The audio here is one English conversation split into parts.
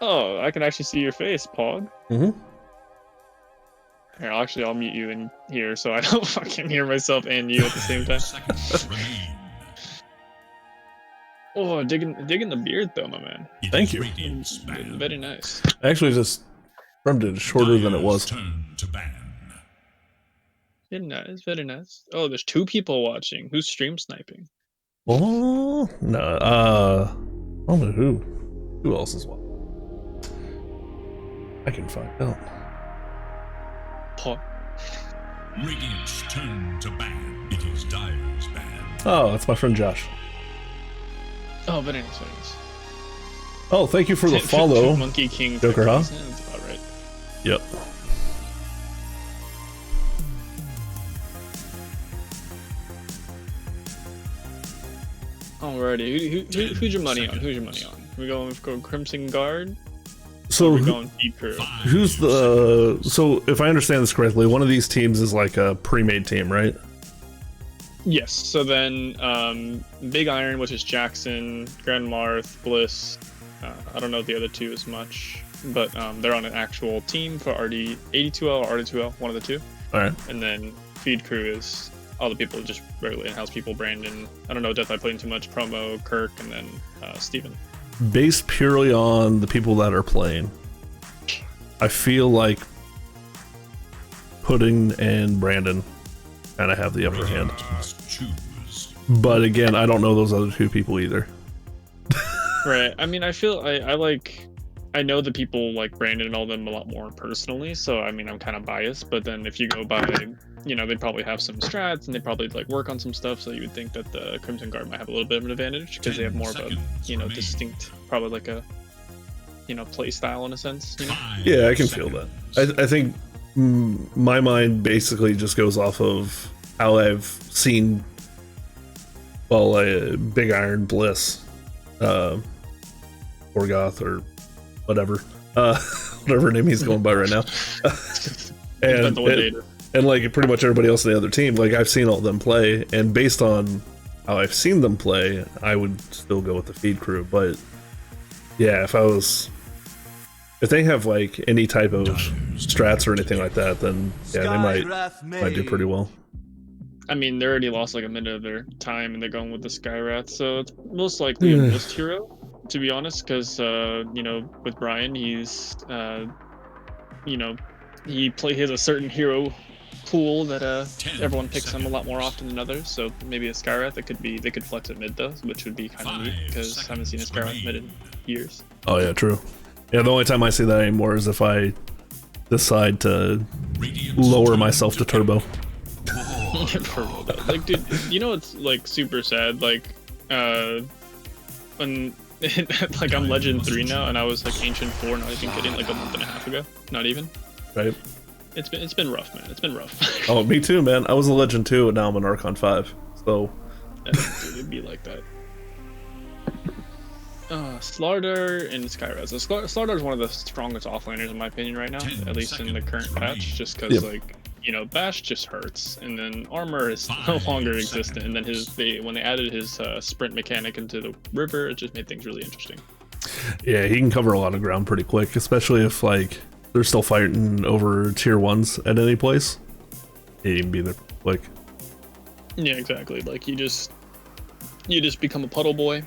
Oh, I can actually see your face, Pog. Mm-hmm. Here, I'll mute you in here so I don't fucking hear myself and you at the same time. Oh, digging the beard though, my man. Thank you. Very nice. I actually just trimmed it shorter than it was. Very nice, very nice. Oh, there's 2 people watching. Who's stream sniping? Oh no, I don't know who. Who else is watching? I can find out. Pog. Radiant's turn to ban. It is Dire's ban. Oh, that's my friend Josh. Oh, very nice, very nice. Oh, thank you for the follow. Monkey King Joker, huh? That's about right. Yep. Alrighty, who's your money on? Who's your money on? We going Crimson Guard? So We're going Feed Crew. who's the? So if I understand this correctly, one of these teams is like a pre-made team, right? Yes. So then, Big Iron, which is Jackson, Grand Marth, Bliss. I don't know the other 2 as much, but they're on an actual team for RD 82L or RD2L, one of the 2. All right. And then Feed Crew is all the people, just regular in-house people. Brandon, I don't know, Death I put in too much. Promo, Kirk, and then Steven. Based purely on the people that are playing, I feel like Pudding and Brandon kind of have the upper hand. But again, I don't know those other 2 people either. Right. I mean, I feel I know the people like Brandon and all them a lot more personally, so I mean, I'm kind of biased. But then if you go by, they probably have some strats and they probably like work on some stuff, so you would think that the Crimson Guard might have a little bit of an advantage because they have more of a distinct, probably like a play style in a sense. Yeah, I can feel that. I think my mind basically just goes off of how I've seen, Big Iron, Bliss, Orgoth, or whatever, whatever name he's going by right now, and like pretty much everybody else in the other team. Like I've seen all of them play, and based on how I've seen them play, I would still go with the Feed Crew. But yeah, if they have like any type of strats or anything like that, then yeah, they might do pretty well. I mean, they already lost like a minute of their time, and they're going with the Skywrath, so it's most likely a list hero, to be honest. Because with Brian, he's he has a certain hero pool that everyone picks him a lot more often than others. So maybe a Skywrath they could flex at mid though, which would be kind of neat because I haven't seen a Skywrath mid in years. Oh yeah, true. Yeah, the only time I see that anymore is if I decide to lower myself to turbo. Like, dude, it's like super sad. Like, when like I'm Legend 3 now, and I was like Ancient 4, not even kidding, like a month and a half ago. Not even. Right. It's been rough, man. It's been rough. Oh, me too, man. I was a Legend 2, and now I'm an Archon 5. So. Yeah, dude, it'd be like that. Slardar and Skywrath. So Slardar is one of the strongest offlaners in my opinion right now, at least in the current patch, just because Bash just hurts, and then armor is no longer existent, and then when they added his sprint mechanic into the river, it just made things really interesting. Yeah, he can cover a lot of ground pretty quick, especially if like they're still fighting over tier 1s at any place. He can be there quick. Yeah, exactly. Like you just become a puddle boy.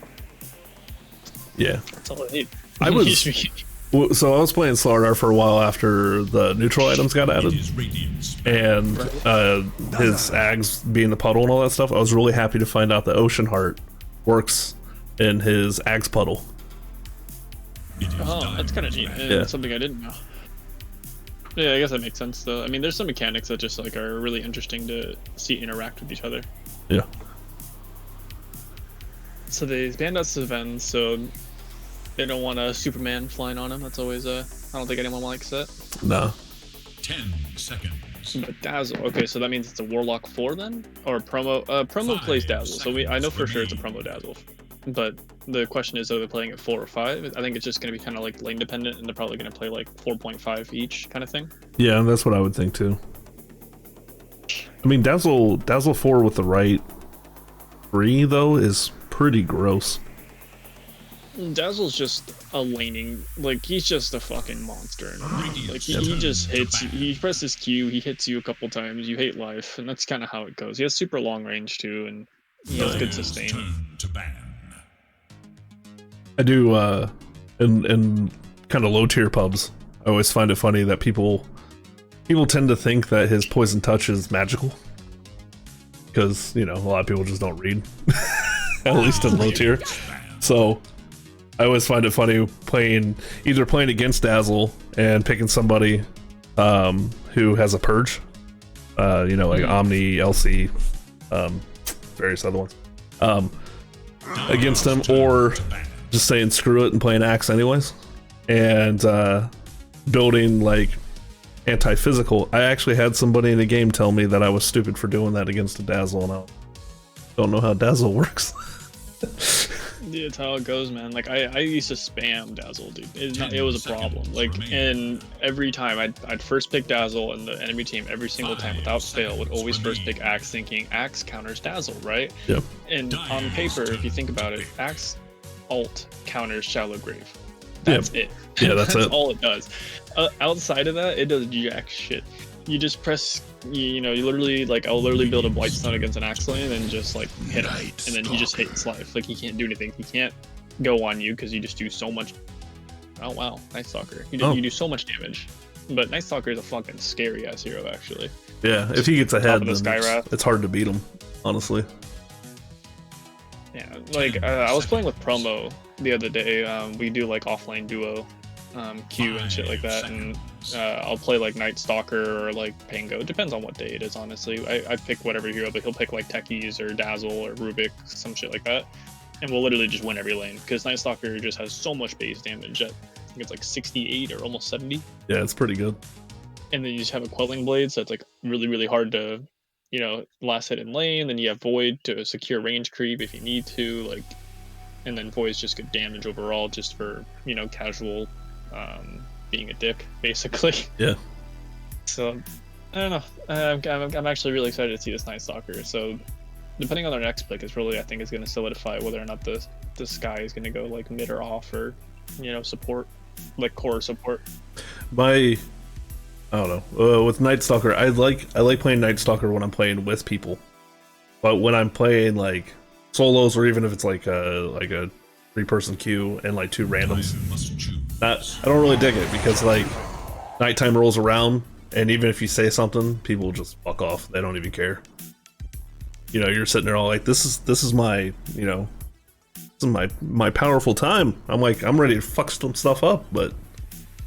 Yeah, that's all I need. I was playing Slardar for a while after the neutral items got added, and his Ags being the puddle and all that stuff. I was really happy to find out that Ocean Heart works in his Ags puddle. Oh, that's kind of neat. That's something I didn't know. Yeah, I guess that makes sense though. I mean, there's some mechanics that just like are really interesting to see interact with each other. Yeah. So they banned out Sven, so they don't want a Superman flying on him. That's always I don't think anyone likes that. No. 10 seconds. But Dazzle. Okay, so that means it's a Warlock 4 then, or promo. Promo plays Dazzle, so I know for sure it's a promo Dazzle. But the question is, are they playing at 4 or 5? I think it's just going to be kind of like lane dependent, and they're probably going to play like 4.5 each kind of thing. Yeah, that's what I would think too. I mean, Dazzle 4 with the right 3 though is pretty gross. Dazzle's just a laning, like he's just a fucking monster. Like he just hits. He presses Q. He hits you a couple times. You hate life, and that's kind of how it goes. He has super long range too, and he has good sustain. I do, in kind of low tier pubs. I always find it funny that people tend to think that his poison touch is magical, because you know a lot of people just don't read, at least in low tier. So I always find it funny either playing against Dazzle and picking somebody who has a purge, you know, like Omni, LC, various other ones, against him, or just saying screw it and playing Axe anyways, and building like anti-physical. I actually had somebody in the game tell me that I was stupid for doing that against a Dazzle, and I don't know how Dazzle works. Yeah, that's how it goes, man. Like I used to spam Dazzle, dude. It was a problem. Like, and every time I'd first pick Dazzle, and the enemy team every single time without fail would always first pick Axe, thinking Axe counters Dazzle, right? Yep. And on paper, if you think about it, Axe ult counters Shallow Grave. That's it. Yeah, that's it. All it does. Outside of that, it does jack shit. You just press, you know, you literally, like, I'll literally build a Blightstone against an Axe lane and just, like, hit him. And then he just hates life. Like, he can't do anything. He can't go on you because you just do so much. Oh, wow. Night Stalker. You do so much damage. But Night Stalker is a fucking scary-ass hero, actually. Yeah, if he gets ahead, then it's hard to beat him, honestly. Yeah, like, I was playing with Promo the other day. We do, like, offline duo Q and shit like that, and I'll play like Night Stalker or like Pango. It depends on what day it is, honestly. I pick whatever hero, but he'll pick like Techies or Dazzle or Rubik, some shit like that, and we'll literally just win every lane because Night Stalker just has so much base damage at, I think it's like 68 or almost 70. Yeah, it's pretty good. And then you just have a Quelling Blade, so it's like really hard to, you know, last hit in lane. Then you have Void to secure range creep if you need to, like, and then Void's just good damage overall, just for, you know, casual being a dick, basically. Yeah. So I don't know. I'm actually really excited to see this Night Stalker. So depending on their next pick, is really, I think, is going to solidify whether or not the Sky is going to go like mid or off, or, you know, support, like core support. I don't know. With Night Stalker, I like playing Night Stalker when I'm playing with people, but when I'm playing like solos, or even if it's like a 3-person queue and like 2 randoms, I don't really dig it, because like nighttime rolls around, and even if you say something, people just fuck off. They don't even care. You know, you're sitting there all like, this is my, you know, this is my powerful time. I'm like, I'm ready to fuck some stuff up, but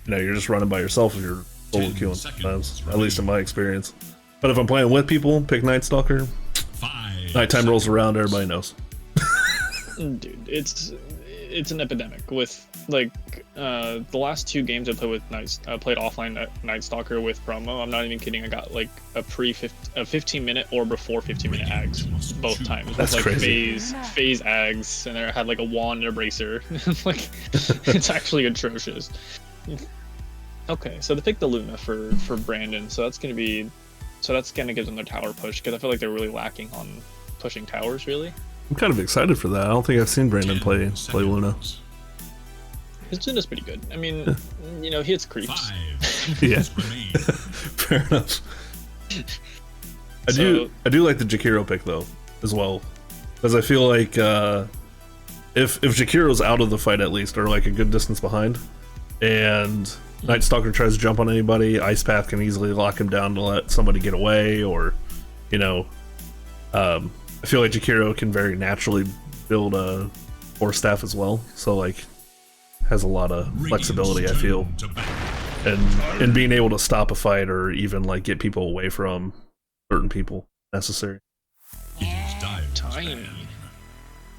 you know, you're just running by yourself if you're solo queuing sometimes, at least in my experience. But if I'm playing with people, pick Night Stalker. Nighttime rolls around, everybody knows. Dude, it's an epidemic with like the last 2 games I played with played offline Night Stalker with Promo. I'm not even kidding. I got like a 15-minute or before 15-minute ags both times. That's like crazy. Phase ags, and I had like a wand and a bracer. Like, it's actually atrocious. Okay, so they picked the Luna for Brandon, so that's gonna give them their tower push, because I feel like they're really lacking on pushing towers, really. I'm kind of excited for that. I don't think I've seen Brandon play Luna. His Luna's pretty good. I mean, you know, he hits creeps. Yeah. Fair enough. I do like the Jakiro pick though, as well, because I feel like if Jakiro's out of the fight at least, or like a good distance behind, and Night Stalker tries to jump on anybody, Ice Path can easily lock him down to let somebody get away, or, you know, I feel like Jakiro can very naturally build a Force Staff as well, so like has a lot of flexibility, I feel, and being able to stop a fight, or even like get people away from certain people necessary. Tiny.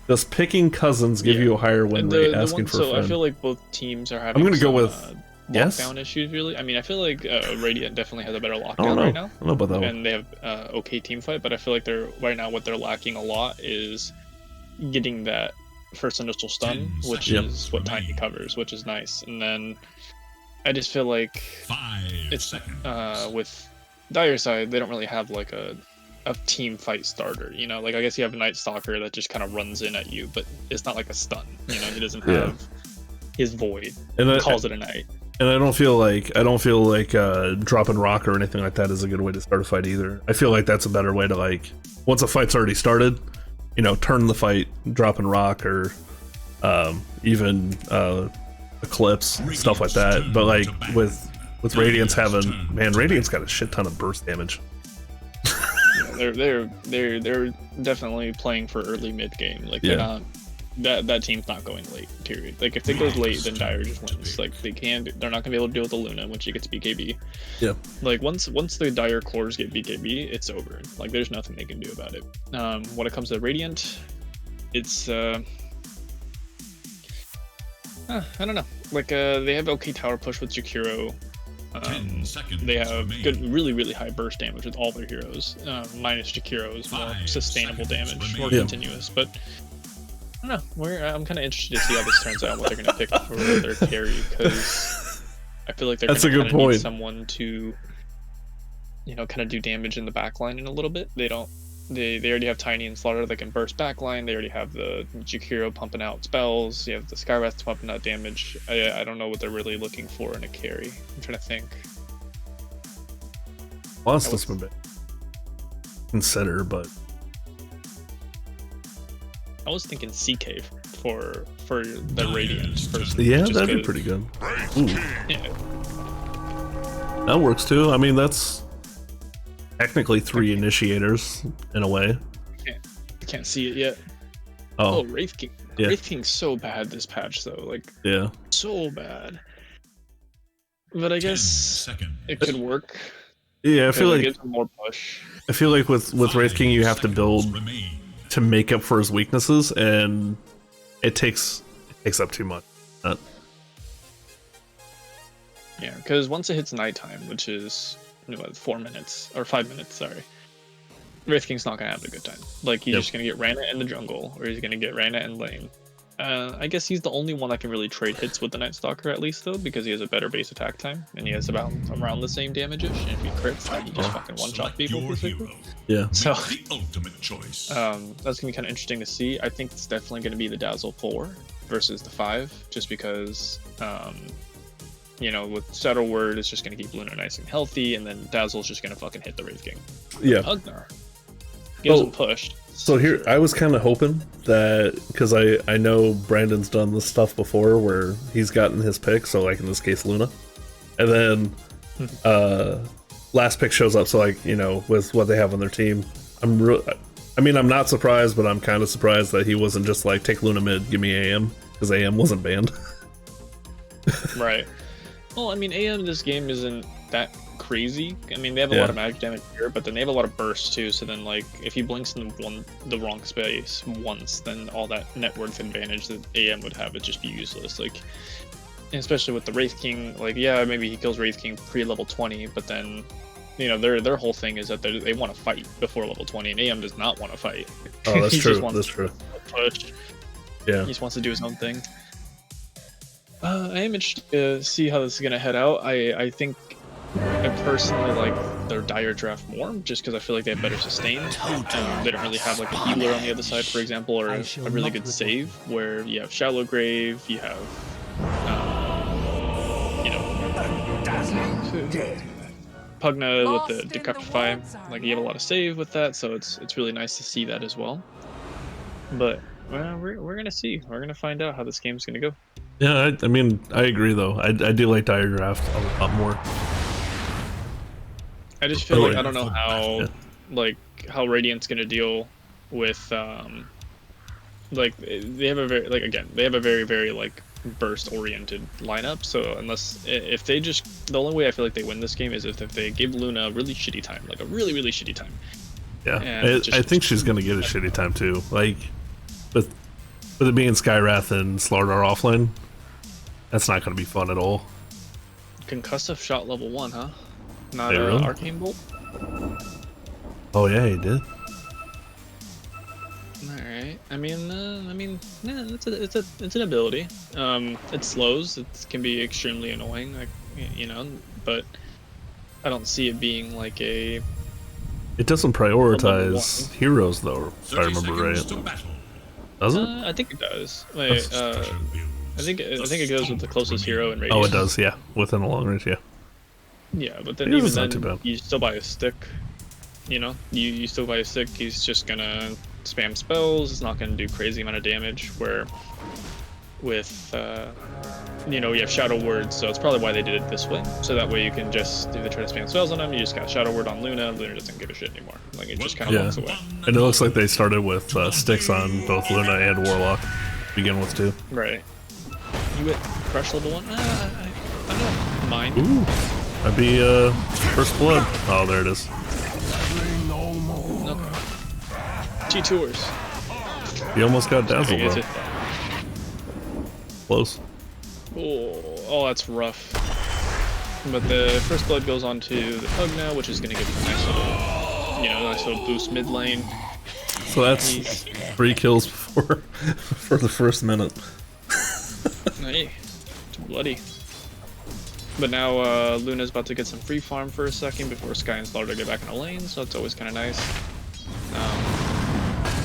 Does picking cousins give you a higher win rate? Asking for a friend. I feel like both teams are having. I'm gonna go with lockdown issues, really. I mean, I feel like Radiant definitely has a better lockdown right now. I don't know about that one. And they have okay team fight, but I feel like what they're lacking a lot is getting that first initial stun, which is what Tiny covers, which is nice. And then I just feel like it's with Dire side, they don't really have like a a team fight starter. You know, like I guess you have a Night Stalker that just kind of runs in at you, but it's not like a stun. You know, he doesn't have his void and calls it a night. And I don't feel like dropping rock or anything like that is a good way to start a fight either. I feel like that's a better way to, like, once a fight's already started, you know, turn the fight, dropping rock or even Eclipse, stuff like that. But like with Radiance having, man, Radiance got a shit ton of burst damage. They're definitely playing for early mid game. Like they're not that team's not going late. Period. Like if it goes late, then Dire just wins. Like they're not gonna be able to deal with the Luna when she gets BKB. Yeah. Like once the Dire cores get BKB, it's over. Like there's nothing they can do about it. When it comes to Radiant, it's I don't know. Like they have okay tower push with Jakiro. 10 seconds they have remain. good, really high burst damage with all their heroes. Minus Jakiro's more sustainable damage, more continuous. But I don't know. I'm kind of interested to see how this turns out. What they're going to pick for their carry, because I feel like they're going to need someone to, you know, kind of do damage in the backline in a little bit. They already have Tiny and Slaughter that can burst backline. They already have the Jakiro pumping out spells. You have the Skywrath pumping out damage. I don't know what they're really looking for in a carry. I'm trying to think. Lost this one bit. Consider, but I was thinking CK for the Radiant person. Yeah, that'd be pretty good. Ooh. Yeah. That works too. I mean, that's technically 3 initiators in a way. I can't see it yet. Oh, Wraith King. Yeah. Wraith King's so bad this patch though. Like, yeah, so bad. But I guess it could work. Yeah, I feel like gives him more push. I feel like with Wraith King you have to build to make up for his weaknesses, and it takes up too much. Yeah, because once it hits nighttime, which is 4 minutes or 5 minutes, sorry, Wraith King's not gonna have a good time. Like he's just gonna get Rana in the jungle, or he's gonna get Rana in lane. I guess he's the only one that can really trade hits with the Night Stalker at least though, because he has a better base attack time and he has about around the same damage-ish. And if he crits, then he just fucking one-shot people basically. Yeah. So the ultimate choice. That's gonna be kind of interesting to see. I think it's definitely gonna be the Dazzle 4 versus the 5, just because you know, with Shadow Word, it's just going to keep Luna nice and healthy, and then Dazzle's just going to fucking hit the Wraith King. Yeah. Pugnar gives him pushed. So here, I was kind of hoping that, because I know Brandon's done this stuff before where he's gotten his pick, so like in this case Luna, and then last pick shows up, so like, you know, with what they have on their team, I'm not surprised, but I'm kind of surprised that he wasn't just like, take Luna mid, give me AM, because AM wasn't banned. Right. Well, I mean, AM in this game isn't that crazy. I mean, they have a lot of magic damage here, but then they have a lot of burst too, so then like if he blinks in the wrong space once, then all that net worth advantage that AM would have would just be useless. Like, especially with the Wraith King, like, yeah, maybe he kills Wraith King pre-level 20, but then, you know, their whole thing is that they want to fight before level 20, and AM does not want to fight. Oh, that's he true. Just wants that's true. Push. Yeah. He just wants to do his own thing. I am interested to see how this is going to head out. I think I personally like their Dire draft more, just because I feel like they have better sustain. They don't really have like a healer on the other side, for example, or a really good save, where you have Shallow Grave, you have, you know, Pugna with the Decaptify. Like, you have a lot of save with that, so it's really nice to see that as well. But, well, we're going to see. We're going to find out how this game's going to go. Yeah, I mean, I agree though. I do like Dire Draft a lot more. I just feel like I don't know how, like, how Radiant's gonna deal with, like, they have a very, like, again, they have a very, very, like, burst-oriented lineup. So unless, if they just, the only way I feel like they win this game is if they give Luna a really shitty time, like a really, really shitty time. Yeah, I think she's gonna get a shitty time too. Like, with it being Skywrath and Slaughter offline, that's not going to be fun at all. Concussive shot level 1, huh? Not really? Arcane Bolt? Oh yeah, he did. Alright. I mean, yeah, it's an ability. It slows. It can be extremely annoying, like, you know, but I don't see it being like a It doesn't prioritize one. heroes though, if I 30 remember seconds right. to battle. Does it? I think it does. Wait, Special builds. I think it goes with the closest hero in radius. Oh, it does. Yeah, within the long range. Yeah. Yeah, but then Yeah, even it's not too then, bad. you still buy a stick. You know, you still buy a stick. He's just gonna spam spells. It's not gonna do crazy amount of damage. Where with you know, you have Shadow Word, so it's probably why they did it this way. So that way you can just, if they try to spam spells on him, you just got Shadow Word on Luna. Luna doesn't give a shit anymore. Like, it just kind of Yeah. walks away. And it looks like they started with sticks on both Luna and Warlock. To begin with too. Right. You hit Crush level 1? I don't mind. Ooh, that'd be First Blood. Oh, there it is. Okay. G-Tours. He almost got dazzled Is though. it? Close. Oh, that's rough. But the First Blood goes on to the Pug now, which is going to give him a nice little, you know, nice little boost mid lane. So that's 3 kills before for the first minute. Hey, it's bloody. But now Luna's about to get some free farm for a second before Sky and Slaughter get back in the lane, so it's always kind of nice.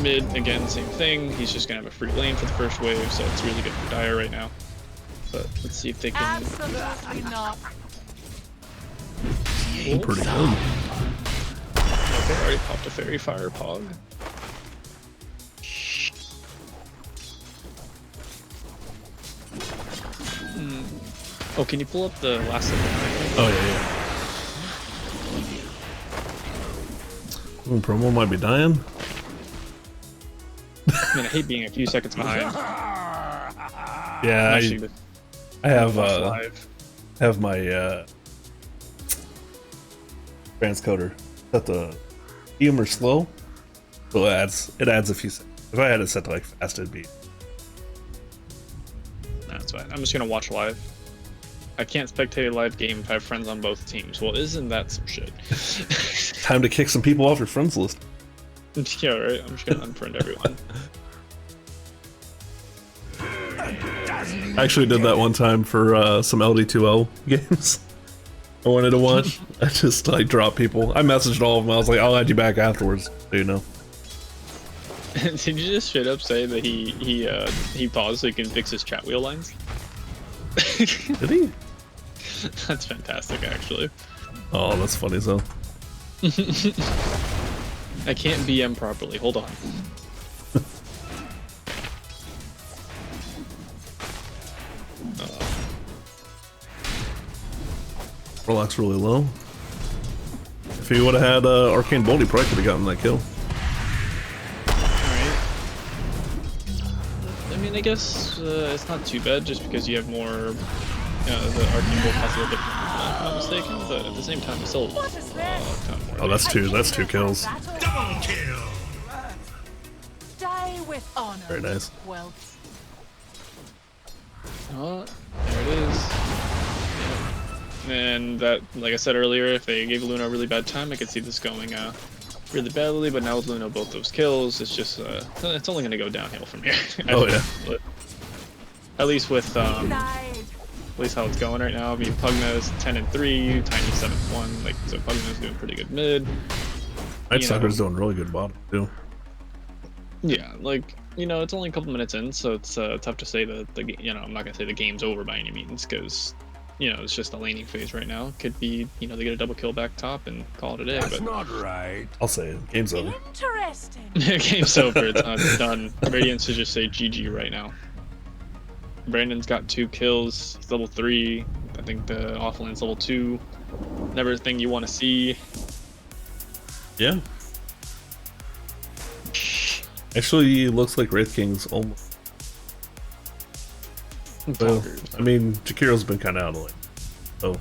Mid, again, same thing. He's just going to have a free lane for the first wave, so it's really good for Dire right now. But let's see if they can... Absolutely not. Pretty good. Okay, already popped a Fairy Fire Pog. Oh, can you pull up the last of the Oh yeah. Ooh, promo might be dying. I mean, I hate being a few seconds behind. Yeah, Actually, I have watch live. have my transcoder set the humor slow, so it adds a few seconds. If I had it set to like fast, it'd be. That's fine. I'm just gonna watch live. I can't spectate a live game if I have friends on both teams. Well, isn't that some shit? Time to kick some people off your friends list. Yeah, right. I'm just gonna unfriend everyone. I actually did that one time for some LD2L games. I wanted to watch. I just like dropped people. I messaged all of them. I was like, I'll add you back afterwards, so you know. Did you just straight up say that he paused so he can fix his chat wheel lines? Did he? That's fantastic, actually. Oh, that's funny as hell. I can't BM properly. Hold on. Warlock's really low. If he would have had Arcane Bolt, he probably could have gotten that kill. Alright. I mean, I guess it's not too bad just because you have more. The Arcane Bolt has a little different, if I'm not mistaken, but at the same time, it's still kind of more. Oh, that's two kills. Double kill. Die with honor. Very nice. Well, Oh, there it is. Yeah. And that, like I said earlier, if they gave Luna a really bad time, I could see this going really badly. But now with Luna both those kills, it's just it's only gonna go downhill from here. Oh, yeah. But at least with died. at least how it's going right now. I mean, Pugna's 10-3, Tiny 7-1. Like, so Pugna's doing pretty good mid. Night You Stalker's know. doing really good bottom too. Yeah, like, you know, it's only a couple minutes in, so it's tough to say that you know, I'm not gonna say the game's over by any means, because you know, it's just a laning phase right now. Could be, you know, they get a double kill back top and call it a day. That's But not right. I'll say it. Game's over. Interesting. game's over. It's not done. Radiance should just say GG right now. Brandon's got 2 kills. He's level 3. I think the offlane's level 2. Never a thing you want to see. Yeah. Actually, looks like Wraith King's almost. Well, I mean, Jakiro's been kind of out of the lane. So.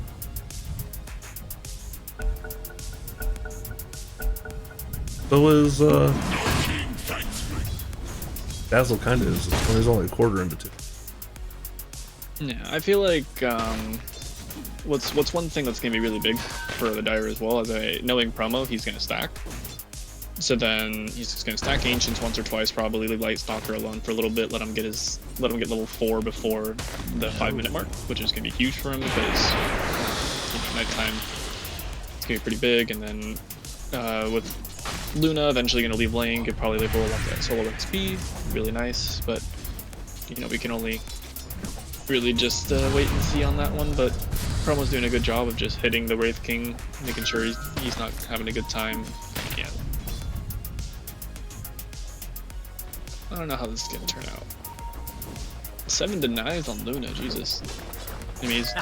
So is Dazzle kind of is. He's only a quarter into 2. Yeah, I feel like what's one thing that's gonna be really big for the Dire as well, knowing promo, he's gonna stack. So then he's just gonna stack Ancients once or twice, probably leave Light Stalker alone for a little bit, let him get level 4 before the 5-minute mark, which is gonna be huge for him because, you know, nighttime it's gonna be pretty big, and then with Luna eventually going to leave lane, could probably like roll up that solo XP, really nice, but you know, we can only really just wait and see on that one. But Chroma's doing a good job of just hitting the Wraith King, making sure he's not having a good time. Yeah. I don't know how this is going to turn out. 7 denies on Luna, Jesus. I mean, he's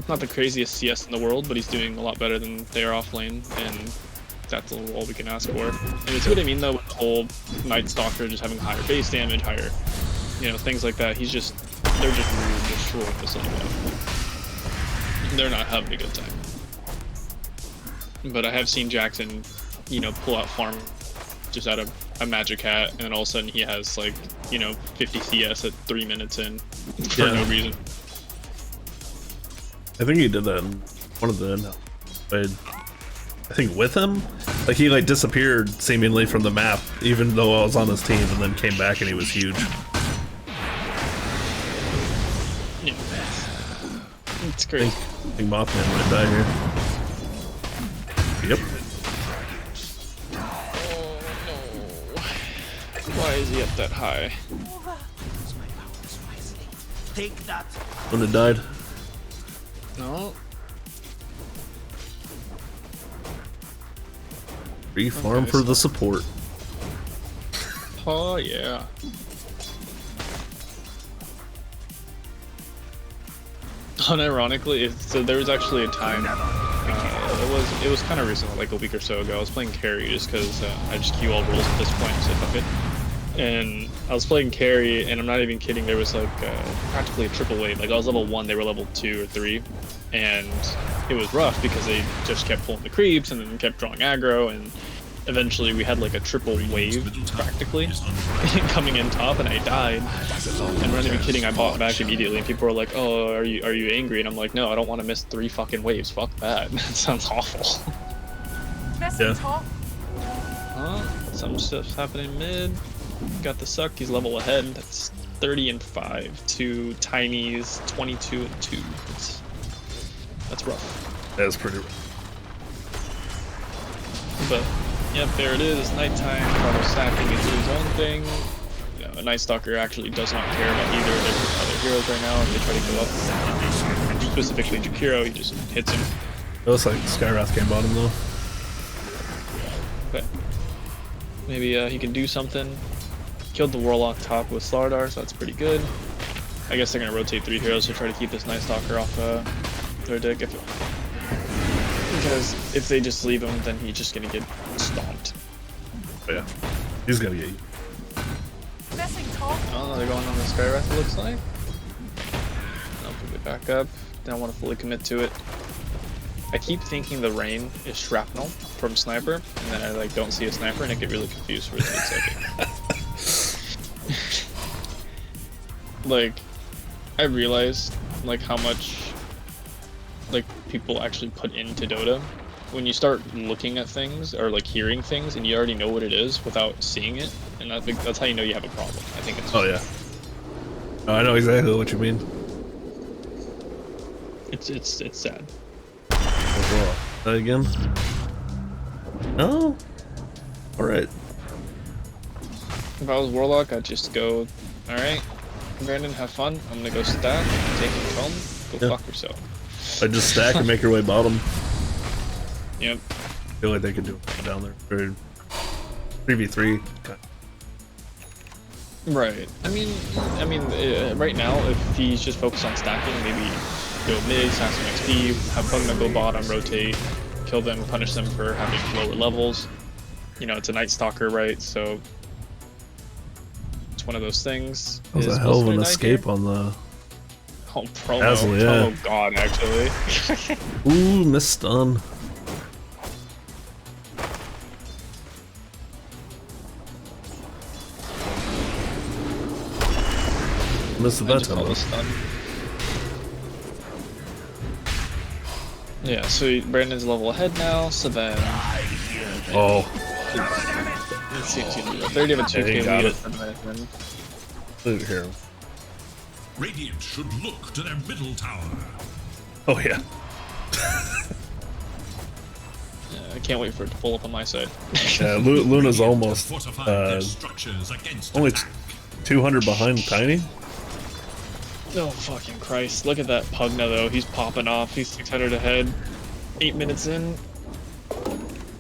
not the craziest CS in the world, but he's doing a lot better than they are off lane, and that's all we can ask for. And you see what I mean, though, with the whole Night Stalker just having higher base damage, higher, you know, things like that. They're just really destroying this lane. They're not having a good time. But I have seen Jackson, you know, pull out farm just out of a magic hat, and then all of a sudden he has like, you know, 50 CS at 3 minutes in for no reason. I think he did that in one of the played. I think with him, like he like disappeared seemingly from the map, even though I was on his team, and then came back and he was huge. Yeah. It's crazy. I think Mothman might die here. Yep. Oh no. Why is he up that high? Take that. When it died. No. Free farm Okay, for the support. Oh yeah. Unironically, so there was actually a time. It was kind of recent, like a week or so ago. I was playing carry just because I just queue all roles at this point, so fuck it. And I was playing carry, and I'm not even kidding. There was like practically a triple wave. Like I was level 1, they were level 2 or 3, and it was rough because they just kept pulling the creeps and then kept drawing aggro, and eventually we had like a triple wave practically coming in top, and I died. And I'm not even kidding. I bought back immediately, and people were like, "Oh, are you angry?" And I'm like, "No, I don't want to miss 3 fucking waves. Fuck that. That sounds awful." Messing Yeah. top. Some stuff's happening mid. Got the suck. He's level ahead. That's 30 and 5 to Tiny's 22 and 2. That's rough. That's pretty rough. But yep, there it is. Nighttime. Chrono stacking into his own thing. You know, a Night Stalker actually does not care about either of their other heroes right now. If they try to go up, specifically Jakiro, he just hits him. It looks like Skywrath came bottom though. But maybe he can do something. Killed the Warlock top with Slardar, so that's pretty good. I guess they're gonna rotate 3 heroes to try to keep this Night Stalker off their dick. Because if they just leave him, then he's just gonna get stomped. But yeah, he's gonna get you. Messing top. Oh, they're going on the Skywrath, it looks like. I'll put it back up. Don't want to fully commit to it. I keep thinking the rain is shrapnel from Sniper, and then I like don't see a sniper, and I get really confused for a split second. Like, I realized like how much like people actually put into Dota. When you start looking at things or like hearing things, and you already know what it is without seeing it, and that's how you know you have a problem. I think it's. Oh yeah. Oh, I know exactly what you mean. It's sad. That again? No. All right. If I was Warlock, I'd just go. All right, Brandon, have fun. I'm gonna go stack, take him home, go Yeah. fuck yourself. I just stack and make your way bottom. Yep. I feel like they could do it down there. Or 3v3. Right. I mean, right now, if he's just focused on stacking, maybe go mid, stack some XP, have Pugna go bottom, rotate, kill them, punish them for having lower levels. You know, it's a Night Stalker, right? So it's one of those things. That was Is a hell of Wilson an gonna die escape here? on the. Oh, promo. Dazzle, yeah. Promo god, actually. Ooh, missed stun. Missed I that just time. call though. this stun. Yeah, so Brandon's level ahead now, so then Oh, let's see if he can do it. 30 of a 2K he got lead it. at 7 minutes in. look at here. Radiant should look to their middle tower. Oh yeah. I can't wait for it to pull up on my side. Yeah, Luna's almost Fortify their structures against only attack. 200 behind Tiny. Oh fucking Christ! Look at that Pugna though. He's popping off. He's 600 ahead. 8 minutes in,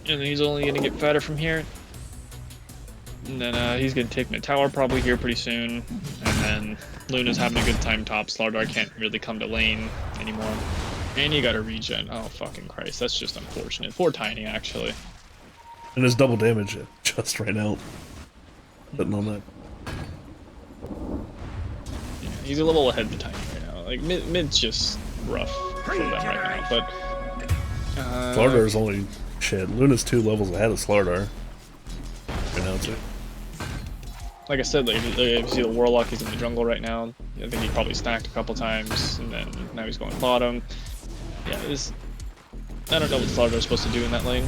and he's only gonna get fatter from here. And then he's gonna take my tower probably here pretty soon. And then Luna's having a good time top. Slardar can't really come to lane anymore. And you got a regen. Oh fucking Christ! That's just unfortunate. For Tiny actually. And his double damage just right now. Sitting on that. Yeah, he's a little ahead of Tiny right now. Like mid's just rough for them right now. But Slardar's only shit. Luna's 2 levels ahead of Slardar. Right now too. like I said, like if you see the Warlock, he's in the jungle right now. I think he probably stacked a couple times, and then now he's going bottom. Yeah, I don't know what Slardar is supposed to do in that lane.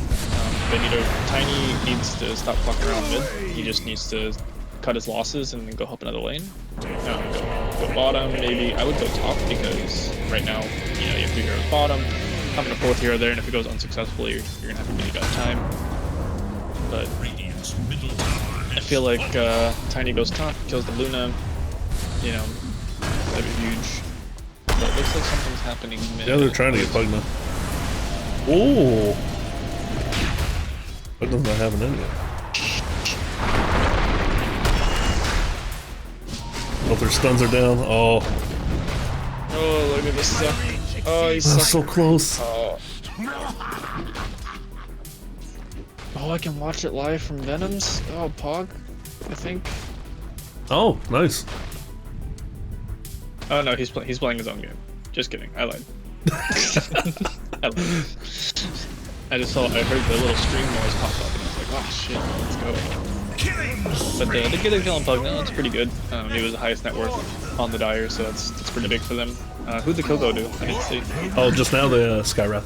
Tiny needs to stop fucking around mid. He just needs to cut his losses and then go help another lane. Go bottom, maybe. I would go top because right now, you have 3 heroes bottom, having a 4th hero there, and if it goes unsuccessfully, you're gonna have a really bad time. But Radiant's middle tower I feel like Tiny goes top, kills the Luna. That'd be huge. But it looks like something's happening mid. Yeah, they're trying to get Pugna. Oh! Pugna's not having any yet. Both their stuns are down. Oh, Oh, look at this suck. Oh, he's that's sucking. so close. Oh, I can watch it live from Venom's. Oh, Pog, I think. Oh, nice. Oh no, he's playing his own game. Just kidding. I lied. I lied. I heard the little stream noise pop up, and I was like, oh shit, let's go. But the good kill on Pugna, it's pretty good. He was the highest net worth on the Dire, so that's pretty big for them. Who'd the kill go to? I didn't see. Oh, just now the Skywrath.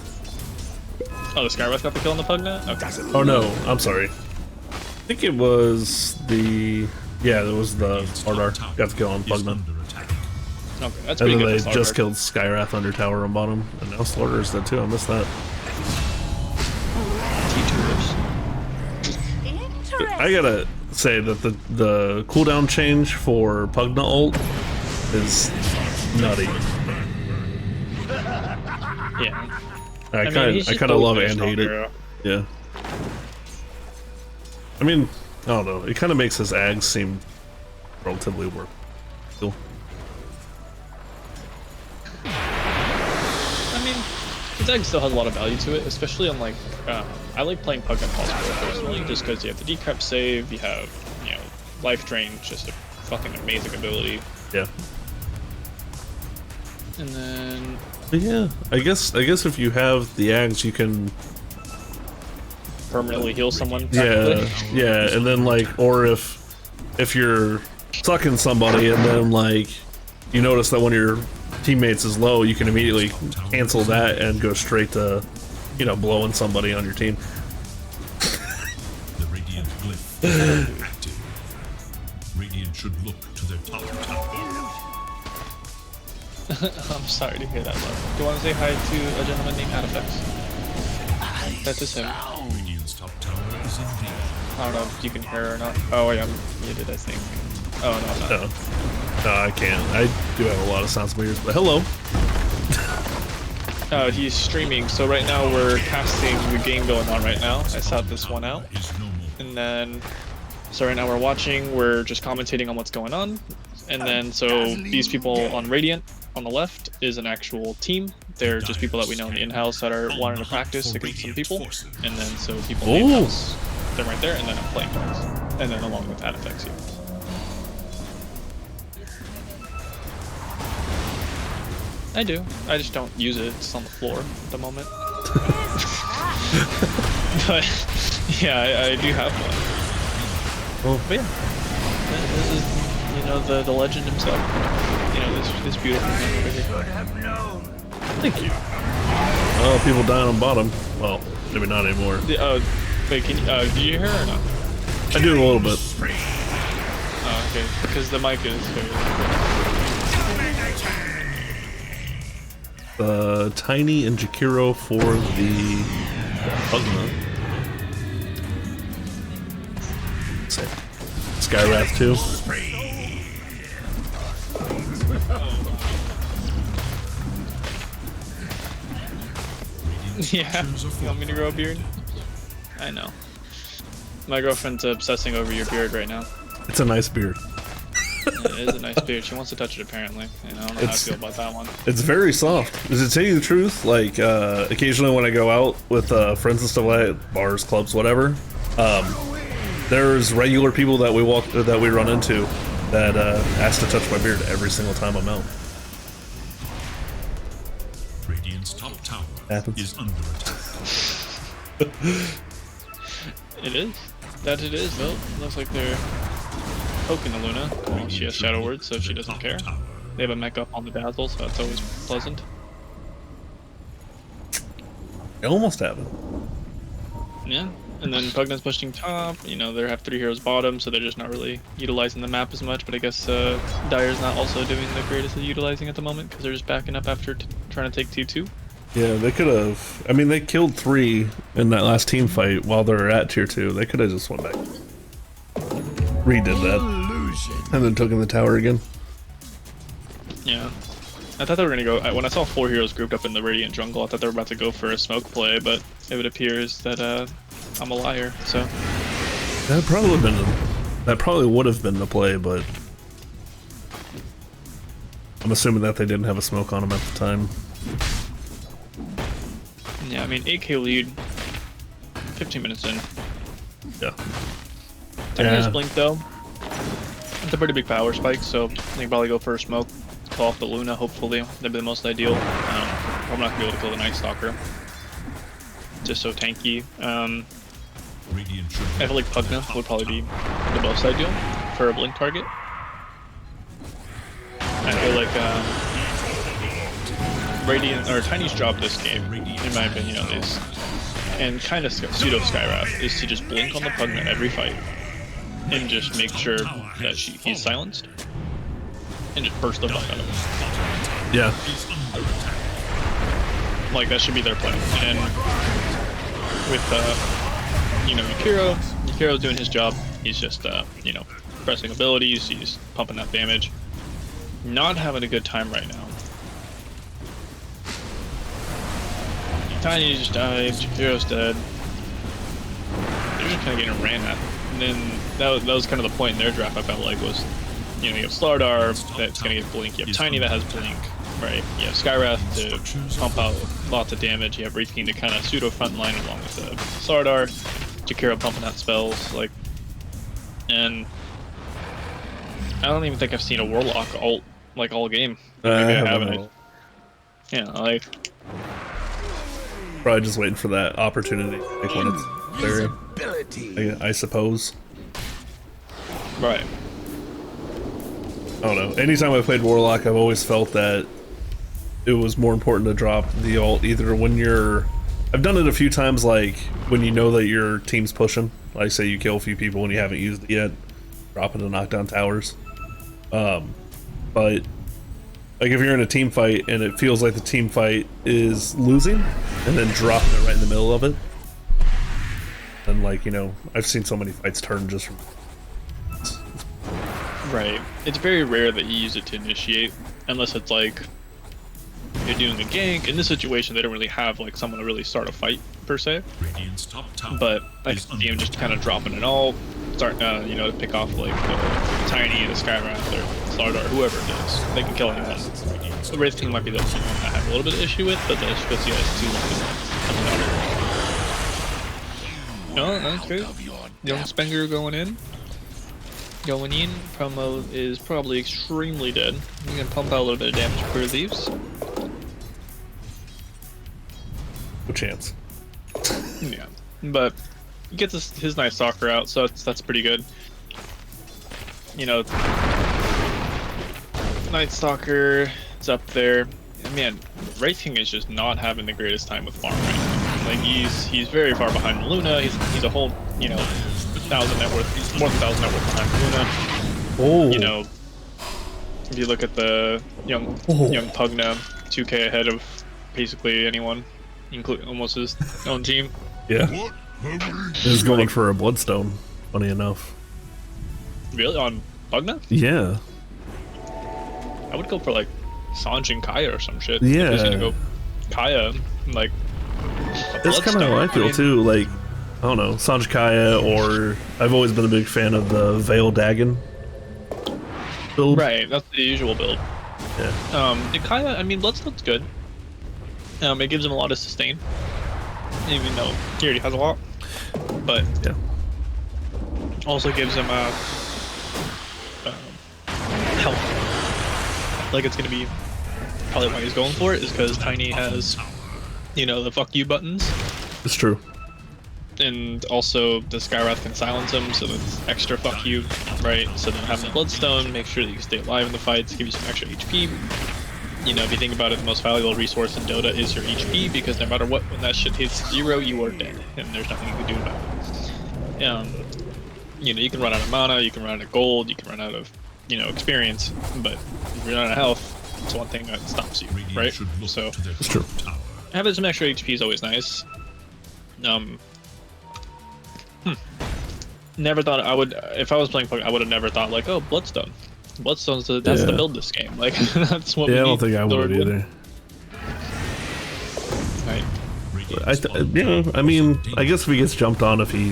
Oh, the Skywrath got the kill on the Pugna? Okay. Oh no, I'm sorry. I think it was the... Yeah, it was the Slardar. Got the kill on is Pugna. under attack. Okay, that's And pretty then good they for just Slardar. killed Skywrath under tower on bottom. And now Slardar's dead too, I missed that. Interesting. I gotta say that the cooldown change for Pugna ult is nutty. Yeah. I mean, kind he's I just kind of always love been a and strong hate it. hero. Yeah. I mean, I don't know. It kind of makes his Ags seem relatively workable. I mean, his egg still has a lot of value to it, especially on like, I like playing Pugna Pulse personally, just because you have the decrep save, you have, life drain, just a fucking amazing ability. Yeah. And then, But yeah, I guess if you have the Ags, you can permanently heal someone. yeah, practically. yeah, and then like, or if you're sucking somebody and then like you notice that one of your teammates is low, you can immediately cancel that and go straight to, blowing somebody on your team. The Radiant glyph is active. Radiant should look to their top tower. I'm sorry to hear that, love. Do you want to say hi to a gentleman named Adifex? That is him. Radiant's top tower is in danger. I don't know if you can hear her or not. Oh, yeah, I'm muted, I think. Oh, no, I'm not. No, I can't. I do have a lot of sounds weird, but hello. He's streaming, so right now we're casting the game going on right now. I sat this one out. Is no more. And then, so right now we're watching, we're just commentating on what's going on. And then, so these people on Radiant, on the left, is an actual team. They're just people that we know in the in-house that are wanting to practice against some people. And then, so people in the Ooh. in-house, they're right there, and then I'm playing cards. And then along with Adifex here. I do. I just don't use it. It's on the floor at the moment. But yeah, I do have one. Well, But yeah, this is the legend himself. This beautiful man over here. thank you. Oh, people dying on bottom. Well, maybe not anymore. Wait, can you, did you hear her or not? I do a little bit. Oh, okay, because the mic is very. Tiny and Jakiro for the Pugna. Skywrath too. Yeah. You want me to grow a beard? I know. My girlfriend's obsessing over your beard right now. It's a nice beard. It is a nice beard. She wants to touch it apparently. And I don't know how I feel about that one. It's very soft. To tell you the truth, like occasionally when I go out with friends and stuff like that, bars, clubs, whatever, there's regular people that we run into that ask to touch my beard every single time I'm out. Radiant's top tower Happens. is under attack. It is. That it is, though. Looks like they're poking the Luna. Well, she has Shadow Word, so she doesn't care. They have a mech up on the Dazzle, so that's always pleasant. I almost have it. Yeah. And then Pugna's pushing top. You know, they have 3 heroes bottom, so they're just not really utilizing the map as much. But I guess Dire's not also doing the greatest of utilizing at the moment because they're just backing up after trying to take 2-2. Yeah, they could have. I mean, they killed 3 in that last team fight while they're at tier 2. They could have just went back, redid that, and then took in the tower again. Yeah. I thought they were gonna go. When I saw 4 heroes grouped up in the Radiant jungle, I thought they were about to go for a smoke play, but it appears that I'm a liar. So That probably would have been the play, but I'm assuming that they didn't have a smoke on them at the time. yeah, I mean 8K lead, 15 minutes in. Yeah. 10 minutes Yeah. blink though. It's a pretty big power spike, so they can probably go for a smoke. Call off the Luna, hopefully. That'd be the most ideal. I'm not gonna be able to kill the Night Stalker. Just so tanky. Radiant should I feel like Pugna would probably be the most ideal for a blink target. I feel like Radiant or Tiny's job this game, in my opinion at least, and kind of pseudo Skywrath, is to just blink on the Pugna every fight and just make sure that he's silenced and just burst the fuck out of him. Yeah. Like that should be their plan. And with you know, Yukiro's doing his job. He's just you know, pressing abilities, he's pumping that damage. Not having a good time right now. Tiny just died, Yukiro's dead. They're just kinda getting ran at. And then that was kind of the point in their draft I felt like was, you know, you have Slardar that's gonna get blink, you have Tiny that has blink, right? You have Skywrath to pump out lots of damage, you have Wraith King to kind of pseudo frontline along with Slardar, Jakiro pumping out spells, like, and I don't even think I've seen a Warlock ult like all game. Maybe I haven't. Yeah, like Probably just waiting for that opportunity, like when it's there, I suppose. right. I don't know. Anytime I played Warlock, I've always felt that it was more important to drop the ult either when you're... I've done it a few times, like when you know that your team's pushing. Like say you kill a few people and you haven't used it yet, drop it to knock down towers. But like if you're in a team fight and it feels like the team fight is losing, and then dropping it right in the middle of it, and like, you know, I've seen so many fights turn just from... Right. It's very rare that you use it to initiate, unless it's like you're doing a gank. In this situation, they don't really have like someone to really start a fight per se. Radiant's top tower But I is can see him just kind of dropping it all, start you know, to pick off like the Tiny, the Skywrath, or Slardar, whoever it is. They can kill anyone. The Wraith King might be the only one I have a little bit of issue with, but that's because he has 2 long. No, that's good. Young Spenger going in. Going in, promo is probably extremely dead. You can pump out a little bit of damage before he leaves. No chance. Yeah, but he gets his Night Stalker out, so that's pretty good. You know, Night Stalker is up there. Man, Wraith King is just not having the greatest time with farm right now. Like he's very far behind Luna. He's a whole, you know, 1,000 net worth, more than 1,000 net worth behind Luna. Oh. You know, if you look at the young Pugna, 2K ahead of basically anyone, including almost his own team. Yeah. He's going for a Bloodstone, funny enough. Really? On Pugna? Yeah. I would go for like Sanj and Kaya or some shit. Yeah. If he's gonna go Kaya, like. That's kind of how I feel too. Like, I don't know, Sanj Kaya, or I've always been a big fan of the Veil Dagon build. Right, that's the usual build. Yeah. The Kaya, I mean, Bloodstone's good. It gives him a lot of sustain, even though he already has a lot. But Yeah. also gives him health. Like it's gonna be probably why he's going for it is because Tiny has, you know, the fuck you buttons, It's true. and also the Skywrath can silence him, so that's extra fuck you, right? So then having the Bloodstone, make sure that you can stay alive in the fights, give you some extra HP. You know, if you think about it, the most valuable resource in Dota is your HP, because no matter what, when that shit hits 0, you are dead, and there's nothing you can do about it. You know, you can run out of mana, you can run out of gold, you can run out of, you know, experience, but if you're out of health, it's one thing that stops you, right? So It's true. having some extra HP is always nice. Never thought I would. If I was playing Pokemon, I would have never thought like, oh, Bloodstone. Bloodstone's that's the Yeah. build this game. Like that's what. Yeah, we I don't need think I would Lord either. Right. I mean, I guess if he gets jumped on, if he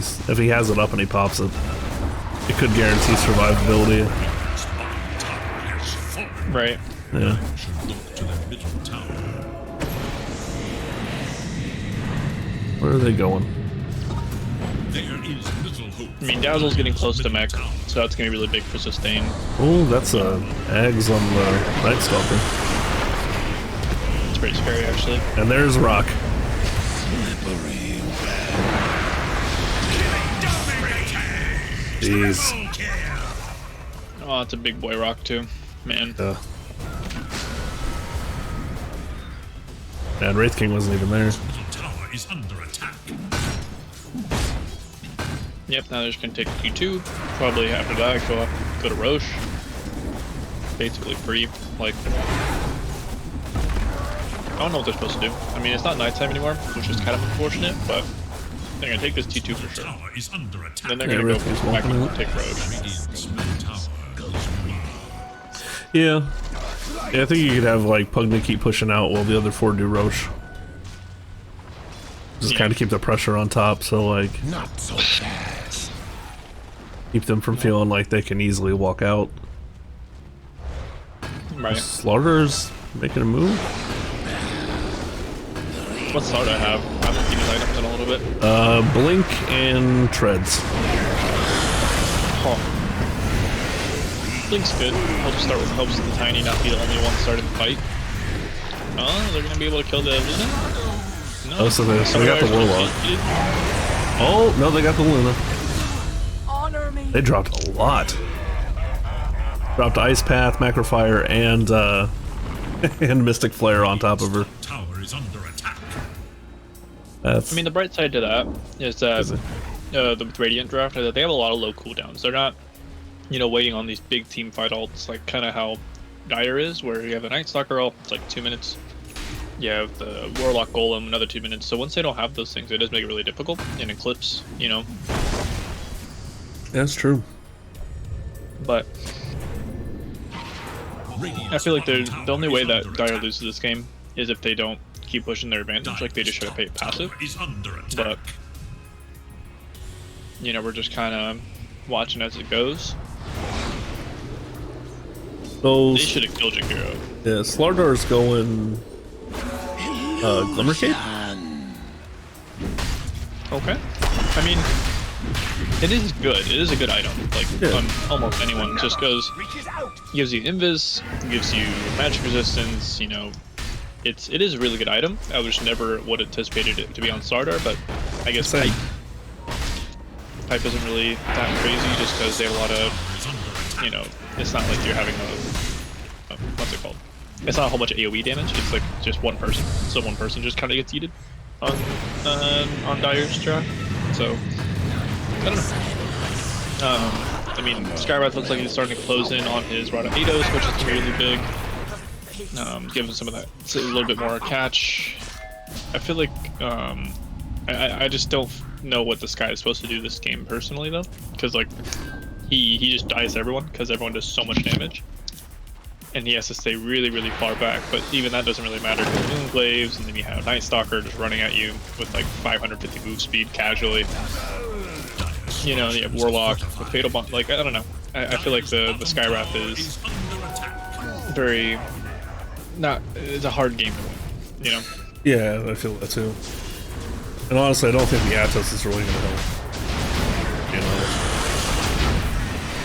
has it up and he pops it, it could guarantee survivability. Right. Yeah. Should look to the middle tower. Where are they going? There is little hope. I mean, Dazzle's getting close to mech, so that's gonna be really big for sustain. Oh, that's eggs on the Night Stalker. It's pretty scary actually. And there's Rock. Jeez. Oh, it's a big boy rock too, man. And Wraith King wasn't even there. Middle tower is under attack. Yep. Now they're just gonna take Q2. Probably after that, go to Roche. Basically free. Like, I don't know what they're supposed to do. I mean, it's not nighttime anymore, which is kind of unfortunate, but they're gonna take this T2 for sure. Tower is under attack. Then they're Yeah, gonna go Wraith King's back walking and out. take Roche. Radiant's middle tower is weak. Yeah. Yeah, I think you could have like Pugna keep pushing out while the other four do Roche. Just Yeah. kind of keep the pressure on top, so like Not so fast. keep them from feeling like they can easily walk out. Right. Slaughter's making a move. What start I have? I haven't seen his items in a little bit. Blink and Treads. Oh. Blink's good. He'll just start with helps the Tiny not be the only one starting the fight. Oh, they're gonna be able to kill the Luna? No. Oh, so they got the Summoners Warlock. defeated. Oh, no, they got the Luna. Honor me. They dropped a lot. Dropped Ice Path, Macrofire, and and Mystic Flare on top of her. Tower is under attack. That's I mean, the bright side to that is that Is it? the Radiant draft is that they have a lot of low cooldowns. They're not, you know, waiting on these big team fight ults like kind of how Dire is, where you have the Night Stalker ult, it's like 2 minutes. You have the Warlock Golem, another 2 minutes. So once they don't have those things, it does make it really difficult. And Eclipse, you know, that's true. but Radiant's I feel like bottom the tower only is way that under Dire attack. loses this game is if they don't keep pushing their advantage, like they just try to play it passive. Tower is under attack. But you know, we're just kind of watching as it goes. So They should have killed Jakiro. yeah, Slardar's going Glimmercape? Okay. I mean, it is good. It is a good item. Like Yeah. on almost anyone, just goes gives you invis, gives you magic resistance. You know, it is a really good item. I was never would have anticipated it to be on Slardar, but I guess Same. Pipe isn't really that crazy just because they have a lot of, you know, it's not like you're having a what's it called? It's not a whole bunch of AoE damage. It's like just one person, so one person just kind of gets yeeted on Dire's draft. So I don't know. I mean, Skywrath looks like he's starting to close in on his Rada Eidos, which is really big. Given some of that, it's a little bit more catch. I feel like I just don't know what this guy is supposed to do this game personally though, because like he just dies everyone because everyone does so much damage. And he has to stay really, really far back, but even that doesn't really matter because Moonglaves, and then you have Night Stalker just running at you with like 550 move speed casually. You know, you have Warlock with Fatal Bond. Like, I don't know. I feel like the Skywrath is very it's a hard game to win, you know? Yeah, I feel that too. And honestly, I don't think the Atos is really gonna help. You know.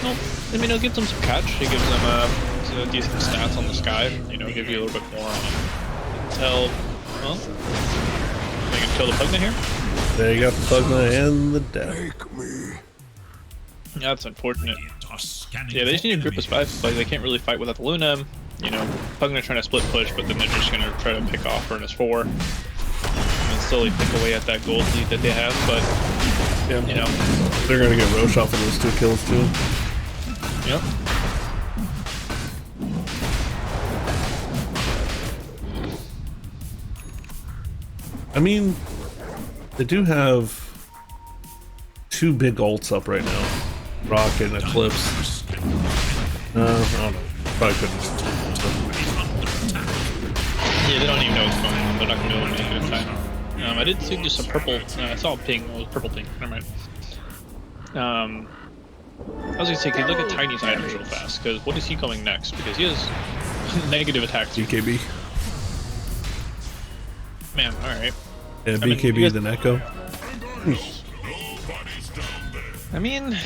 Well, I mean, it'll give them some catch. It gives them decent stats on the sky. You know, give you a little bit more on intel. Well, they can kill the Pugna here. They got the Pugna and the death. Yeah, that's unfortunate. Yeah, they just need a group of spies. Like, they can't really fight without the Luna. You know, Pugna trying to split push, but then they're just gonna try to pick off Furnace 4 and then slowly pick away at that gold lead that they have. But Yeah. you know, They're gonna get Roche off of those 2 kills too. yep. I mean, they do have 2 big ults up right now. Rock and Eclipse. I don't know. Probably couldn't. Yeah, they don't even know what's going on. They're not gonna know anything at a time. I did see just a purple. I saw a ping. It was purple ping. Never mind. I was gonna say, can you look at Tiny's items real fast? Because what is he going next? Because he has negative attacks. BKB. Man, all right. Yeah, I mean, BKB you guys- then Echo. I mean,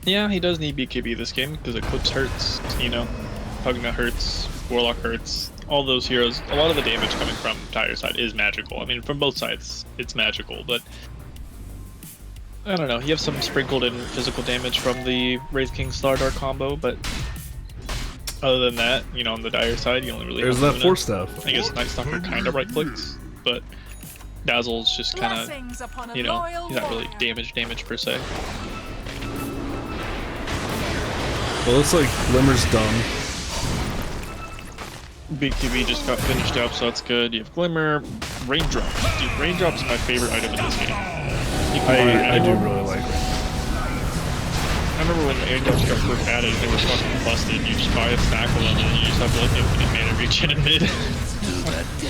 yeah, he does need BKB this game because Eclipse hurts. You know, Pugna hurts. Warlock hurts. All those heroes. A lot of the damage coming from Tyre's side is magical. I mean, from both sides, it's magical, but. I don't know, you have some sprinkled in physical damage from the Wraith King Slardar combo, but other than that, you know, on the Dire side, you only really There's have that Luna. Force Staff. I guess Night Stalker kind of right clicks, but Dazzle's just kind of, Blessings upon a you know, loyal he's not really warrior. damage per se. Well, looks like Glimmer's done. BKB just got finished up, so that's good. You have Glimmer, Raindrop. Dude, Raindrop's my favorite item in this game. You can buy it I do anywhere. really like it. I remember when Raindrops got first added, they were fucking busted. You just buy a stack of them and you just have like infinite mana reach in and mid.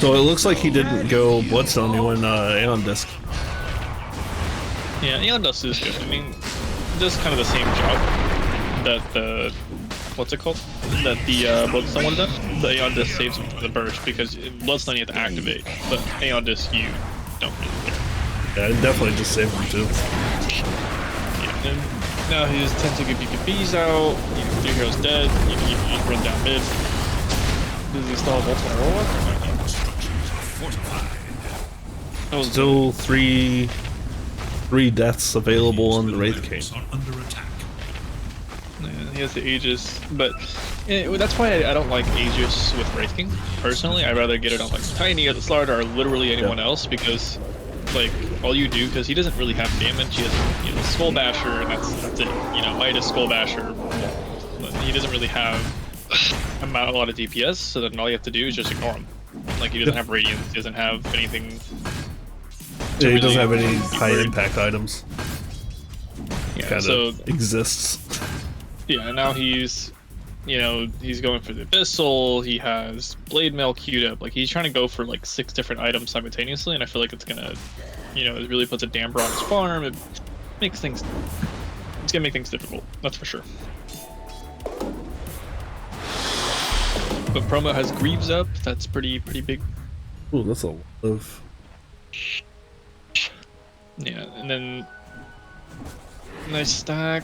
So it looks like he didn't go Bloodstone, he went Aeon Disc. Yeah, Aeon Dust is good. I mean, it does kind of the same job that the what's it called? That the Bloodstone one does. The Aeon Disc saves him from the burst because Bloodstone you have to activate, but Aeon Disc you don't really care. Yeah, it definitely just saved him too. Yeah, and now he just tends to get BKBs out. You know, your hero's dead. You can just run down mid. Does he still have ultimate Warlock? That was Still three deaths available on the Wraith King. Are under attack. Yeah, he has the Aegis, but that's why I don't like Aegis with Wraith King. Personally, I'd rather get it on like Tiny or the Slardar or literally anyone else because, like, all you do, because he doesn't really have damage. He has, you know, Skull Basher, and that's it. You know, Midas Skull Basher. But he doesn't really have a lot of DPS, so then all you have to do is just ignore him. Like, he doesn't have Radiance, he doesn't have anything. Yeah, he doesn't have really any high worry. impact items. Yeah, Kind so of exists. yeah, now he's, you know, he's going for the Abyssal, he has Blade Mail queued up, like he's trying to go for like 6 different items simultaneously, and I feel like it's gonna, you know, it really puts a damper on his farm, it makes things, it's gonna make things difficult, that's for sure. But Promo has Greaves up, that's pretty big. Ooh, that's a lot of. Yeah, and then nice stack.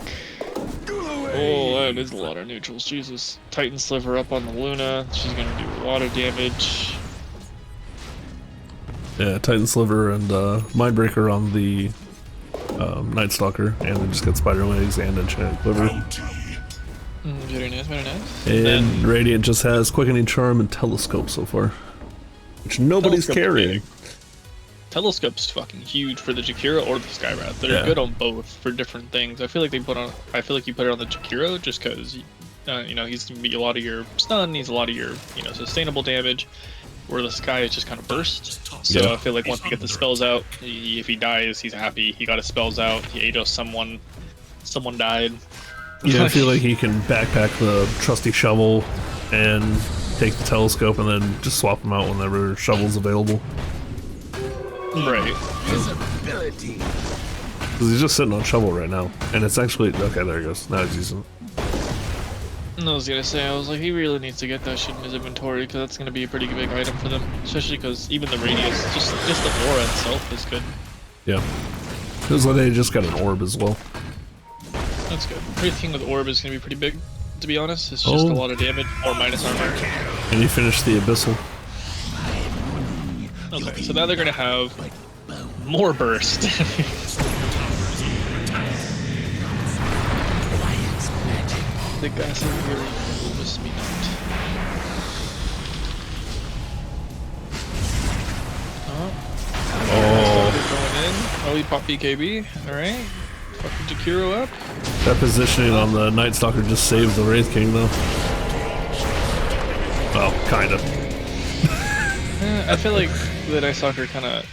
Oh, that is a lot of neutrals. Jesus. Titan Sliver up on the Luna. She's gonna do a lot of damage. Yeah, Titan Sliver and Mindbreaker on the Night Stalker, and then just got Spider Legs and Enchanted Quiver. Very nice, very nice. And then Radiant just has Quickening Charm and Telescope so far, which nobody's Telescope's carrying. big. Telescope's fucking huge for the Jakiro or the Skywrath. They're Yeah. good on both for different things. I feel like you put it on the Jakiro just because, you know, he's gonna be a lot of your stun, he's a lot of your, you know, sustainable damage. Where the Sky is just kind of burst. So Yeah. I feel like once he gets the spells out, if he dies, he's happy. He got his spells out. He Ados someone. someone died. Yeah, I feel like he can backpack the trusty shovel and take the telescope and then just swap them out whenever shovel's available. Right. Visibility. Because he's just sitting on shovel right now. And it's actually... Okay, there he goes. Now he's using it. I was gonna say, I was like, he really needs to get that shit in his inventory because that's gonna be a pretty big item for them. Especially because even the radius, just the aura itself is good. Yeah. Because they just got an orb as well. That's good. Everything with orb is gonna be pretty big, to be honest. It's just a lot of damage or minus armor. And he finished the Abyssal. Okay, so now they're gonna have more burst. The guys over here will miss me not. Going in. Oh, he popped BKB. Alright. Fucking Jakiro up. That positioning on the Night Stalker just saved the Wraith King, though. Well, kind of. I feel like the Night Stalker kind of...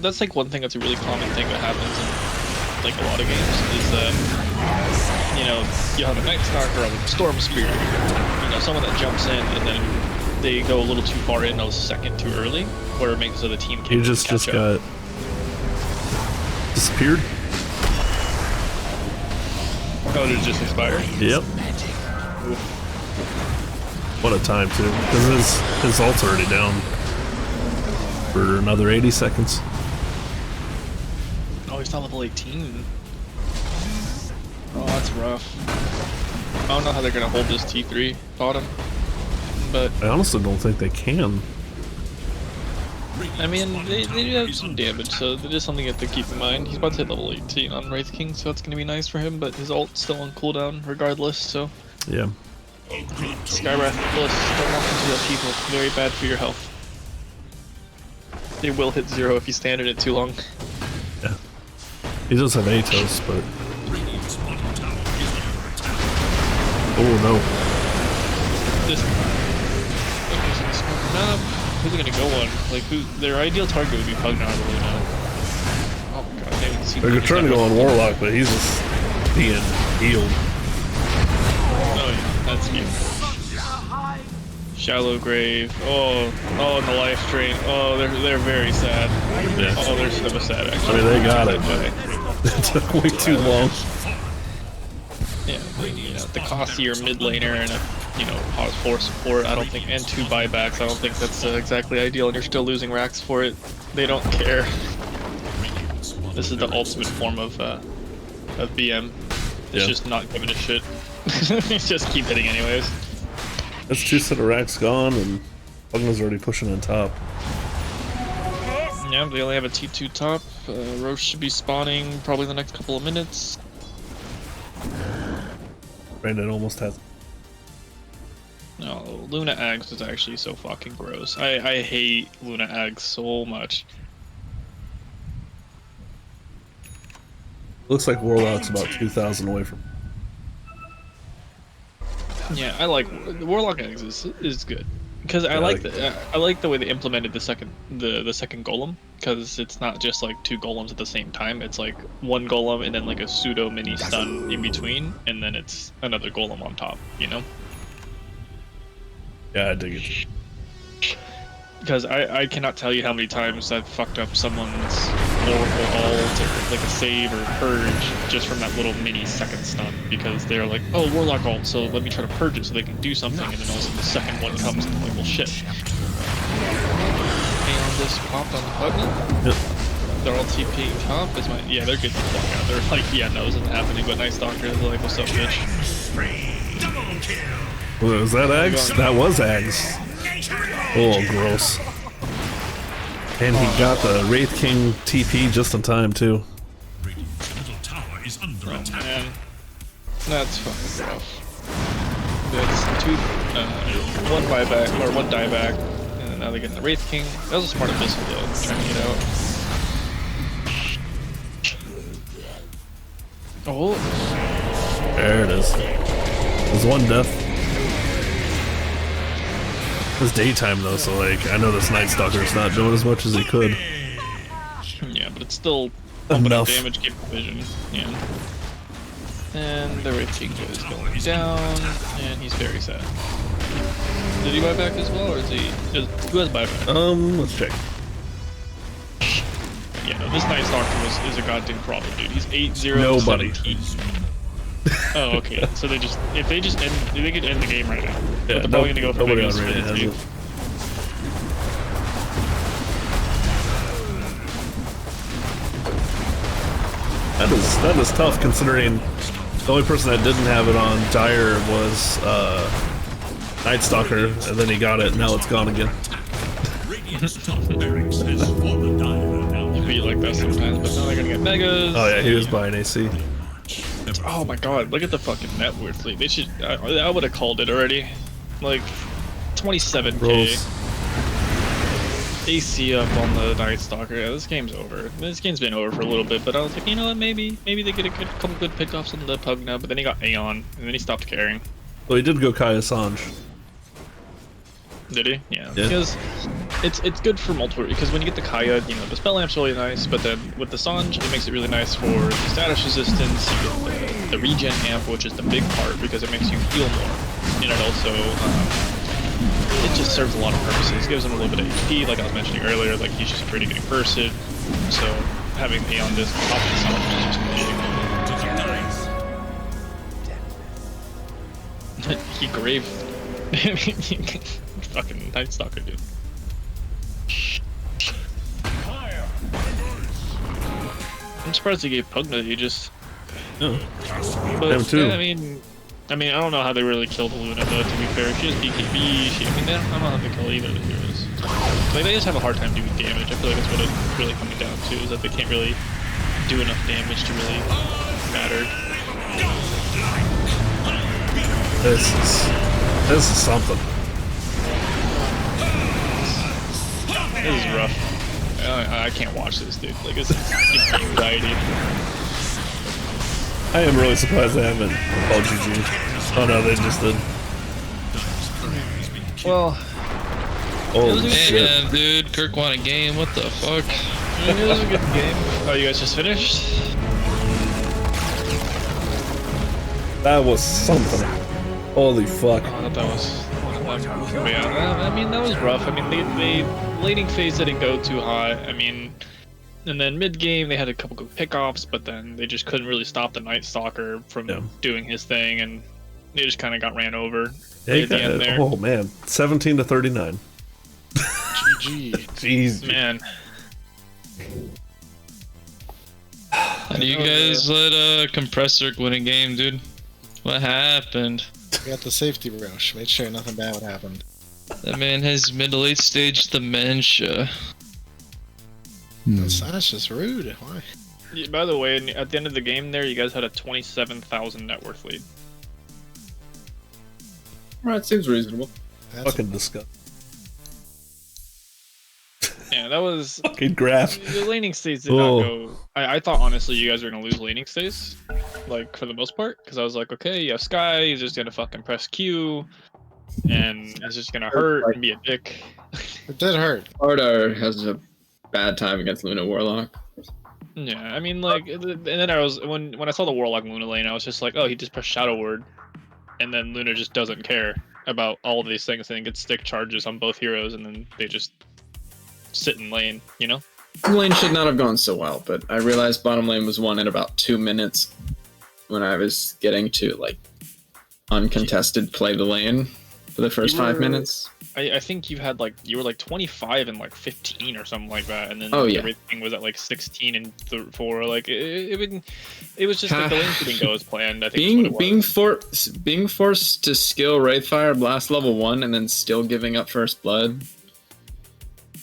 That's like one thing that's a really common thing that happens in like a lot of games is that, you know, you have a Night Stalker or a Storm Spirit, you know, someone that jumps in and then they go a little too far in a second too early, where it makes so the team can't He just catch up. got disappeared. Oh, did it just expire? Yep. What a time too, because his ult's already down for another 80 seconds. Oh, he's not level 18. Oh, that's rough. I don't know how they're gonna hold this T3 bottom, but I honestly don't think they can. I mean, they do have some damage, so that is something you have to keep in mind. He's about to hit level 18 on Wraith King, so that's gonna be nice for him, but his ult's still on cooldown regardless, so... Yeah. Skywrath Bliss, don't walk into that people. Very bad for your health. They will hit 0 if you stand in it too long. Yeah. He does have Atos, but... Oh no. This... Who's it gonna go on? Like, their ideal target would be Pugnar really now. Oh my god, they would see... They're trying to go on Warlock, but he's just being healed. Oh yeah, that's cute. Shallow Grave. Oh, in the life drain. Oh, they're very sad. Yeah. Oh, they're so sad I actually. mean, they got it, but it took way too long. Yeah, you know, the costier mid laner and a, you know, pause 4 support, I don't think, and 2 buybacks, I don't think that's exactly ideal, and you're still losing racks for it. They don't care. This is the ultimate form of BM. It's just not giving a shit. Just keep hitting anyways. That's 2 set of racks gone, and Pugnar's already pushing on top. Yeah, they only have a T2 top. Roche should be spawning probably in the next couple of minutes. Brandon almost has. No, Luna Ags is actually so fucking gross. I hate Luna Ags so much. Looks like Warlock's about 2,000 away from. Yeah, I like Warlock Eggs is good because I like the way they implemented the second golem, because it's not just like 2 golems at the same time. It's like 1 golem and then like a pseudo mini stun in between, and then it's another golem on top. You know? Yeah, I dig it. Because I cannot tell you how many times I've fucked up someone's Oracle ult or like a save or purge just from that little mini second stun, because they're like, oh, Warlock ult, so let me try to purge it so they can do something, and then all of a sudden the second one comes and I'm like, well, shit. And this popped on the Pugnar. Yep. They're all TPing top. Is my they're getting the fuck out. They're like, yeah, no, isn't happening, but Night Stalker is like, what's up, bitch? Was that Ags? That was Ags. Oh, gross. And he got the Wraith King TP just in time, too. Oh, man. That's fucking rough. That's 1 buyback, or 1 dieback, and now they're getting the Wraith King. That was a smart Abyssal, though, trying to get out. Oh. There it is. There's 1 death. It's daytime though, so like I know this Night Stalker's not doing as much as he could. Yeah, but it's still pumping out Enough. damage, keep vision. Yeah. And the Richinga is going down, and he's very sad. Did he buy back as well, or is he? Who has buyback? Let's check. Yeah, no, this Night Stalker is a goddamn problem, dude. He's 8-0. Nobody. 17. Oh, okay. So they just, if they just end, they could end the game right now. Yeah, But they're probably gonna go for nobody Vegas on for Reddit the has two. it. That is tough considering the only person that didn't have it on Dire was Night Stalker, and then he got it, and now it's gone again. Radiant's top barracks has fallen down. It'd be like that sometimes, but now they're gonna get megas. Oh yeah, he was buying AC. Oh my god, look at the fucking net worth. Like, they should. I would have called it already. Like 27k. Rolls. AC up on the Night Stalker. Yeah, this game's over. This game's been over for a little bit, but I was like, you know what? Maybe they get a couple good pickoffs on the Pugna, but then he got Aeon, and then he stopped caring. Well, he did go Kai Assange. Did he? Yeah. Because it's good for multiple. Because when you get the Kaya, you know, the spell amp's really nice, but then with the Sange, it makes it really nice for the status resistance. You get the regen amp, which is the big part because it makes you heal more, and it also it just serves a lot of purposes. It gives him a little bit of HP, like I was mentioning earlier. Like he's just pretty good in person, so having Aeon this top of the Sange is just amazing. He grave. Fucking Night Stalker, dude. I'm surprised he gave Pugna. He just. No. But Him too. yeah, I mean, I don't know how they really killed Luna, though. To be fair, she has BKB. I mean, I don't know how they kill either of the heroes. Like, they just have a hard time doing damage. I feel like that's what it's really coming down to, is that they can't really do enough damage to really matter. This is something. This is rough. I can't watch this, dude. Like, it's anxiety. I am really surprised they haven't called GG. Oh no, they just did. Well, Holy Hey shit. man, dude, Kirk won a game. What the fuck? it was a good game. Oh, you guys just finished? That was something. Holy fuck. Oh, I thought that was. Yeah, I mean, that was rough. I mean, the laning phase didn't go too hot. I mean, and then mid game they had a couple good pickoffs, but then they just couldn't really stop the Night Stalker from doing his thing, and they just kind of got ran over Yeah, at the end there. oh man, 17 to 39. GG. Jeez. Man. How do you guys let Compressor win a game, dude? What happened? We got the safety rush. Made sure nothing bad would happen. That man has mid to late stage dementia. That's just rude. Why? Yeah, by the way, at the end of the game there, you guys had a 27,000 net worth lead. Right, seems reasonable. That's Fucking disgusting. Yeah, that was. Fucking graph. The laning stays did not go. I thought honestly you guys were gonna lose laning stays, like for the most part, because I was like, okay, you have Sky, he's just gonna fucking press Q, and it's just gonna hurt and be a dick. It did hurt. Ardar has a bad time against Luna Warlock. Yeah, I mean, like, and then I was when I saw the Warlock Luna lane, I was just like, oh, he just pressed Shadow Word, and then Luna just doesn't care about all of these things and gets stick charges on both heroes, and then they just sit in lane, you know? Lane should not have gone so well, but I realized bottom lane was won in about 2 minutes when I was getting to, like, uncontested play the lane for the first 5 minutes. I think you had like you were like 25 and like 15 or something like that, and then Oh, yeah. everything was at like 16 and 4. Like it was just like the lane didn't go as planned. I think is what it was. being forced to skill Wraithfire Blast level 1 and then still giving up first blood.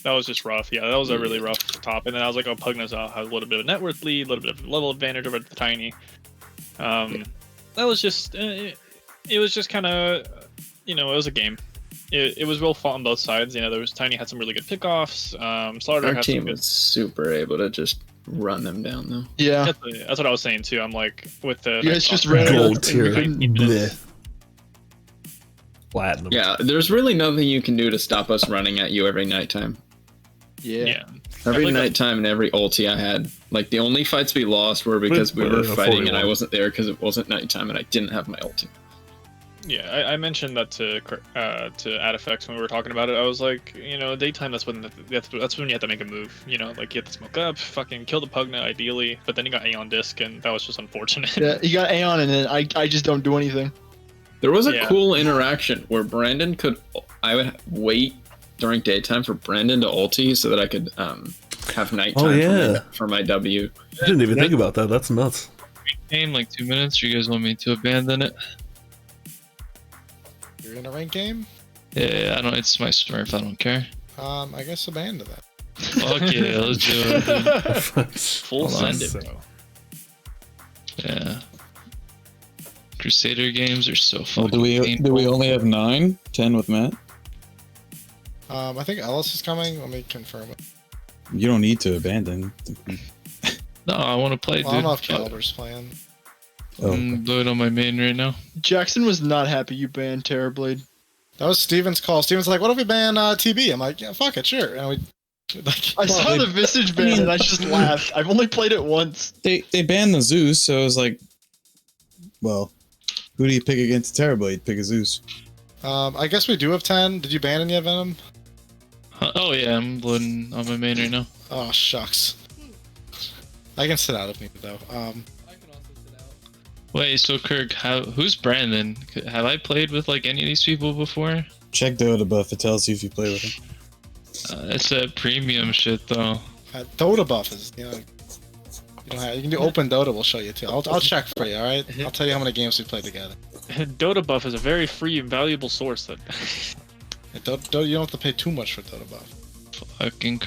That was just rough. Yeah, that was a really rough top. And then I was like, oh, Pugna's has a little bit of net worth lead, a little bit of level advantage over the Tiny. That was just it was just kind of, you know, it was a game. It was well fought on both sides. You know, there was Tiny had some really good pickoffs. Slaughter Our had team some good. was super able to just run them down, though. Yeah. That's what I was saying too. I'm like with the You guys just ran Gold tier. 19 minutes. Bleh. Platinum. Yeah, there's really nothing you can do to stop us running at you every nighttime. Yeah. Every Like nighttime and every ulti I had, like the only fights we lost were because we were fighting and I 41. wasn't there because it wasn't nighttime and I didn't have my ulti. Yeah, I mentioned that to AdFX when we were talking about it. I was like, you know, daytime, that's when you have to make a move. You know, like you have to smoke up, fucking kill the Pugna ideally, but then you got Aeon Disc, and that was just unfortunate. Yeah, you got Aeon, and then I just don't do anything. There was a Yeah. cool interaction where Brandon I would wait during daytime for Brandon to ulti so that I could have nighttime Oh, yeah. for my W. I didn't even think about that. That's nuts. Game like 2 minutes. You guys want me to abandon it? You're in a ranked game? Yeah, I don't. It's my Smurf. I don't care. I guess abandon that. Fuck yeah, let's do it. Dude. Full Hold on. send it, bro. Yeah. Crusader games are so Well, fucking do we painful. only have 9? 10 with Matt? I think Ellis is coming. Let me confirm it. You don't need to abandon. No, I want to play, Well, dude. I'm off Fuck. Calder's playing. Oh, I'm load on my main right now. Jackson was not happy you banned Terrorblade. That was Steven's call. Steven's like, what if we ban TB? I'm like, yeah, fuck it, sure. And we, like, I saw the Visage ban and I just laughed. I've only played it once. they banned the Zeus, so it was like, well, who do you pick against Terrorblade? Pick a Zeus. I guess we do have 10. Did you ban any of Venom? Oh yeah, I'm loading on my main right now. Oh, shucks. I can sit out if needed, though. Wait, so Kirk, who's Brandon? Have I played with like any of these people before? Check Dota buff. It tells you if you play with him. It's that premium shit though. Dota buff is, you know, you can do open Dota. We'll show you too. I'll check for you. All right. I'll tell you how many games we played together. Dota buff is a very free and valuable source that Dota, you don't have to pay too much for Dota buff. Fucking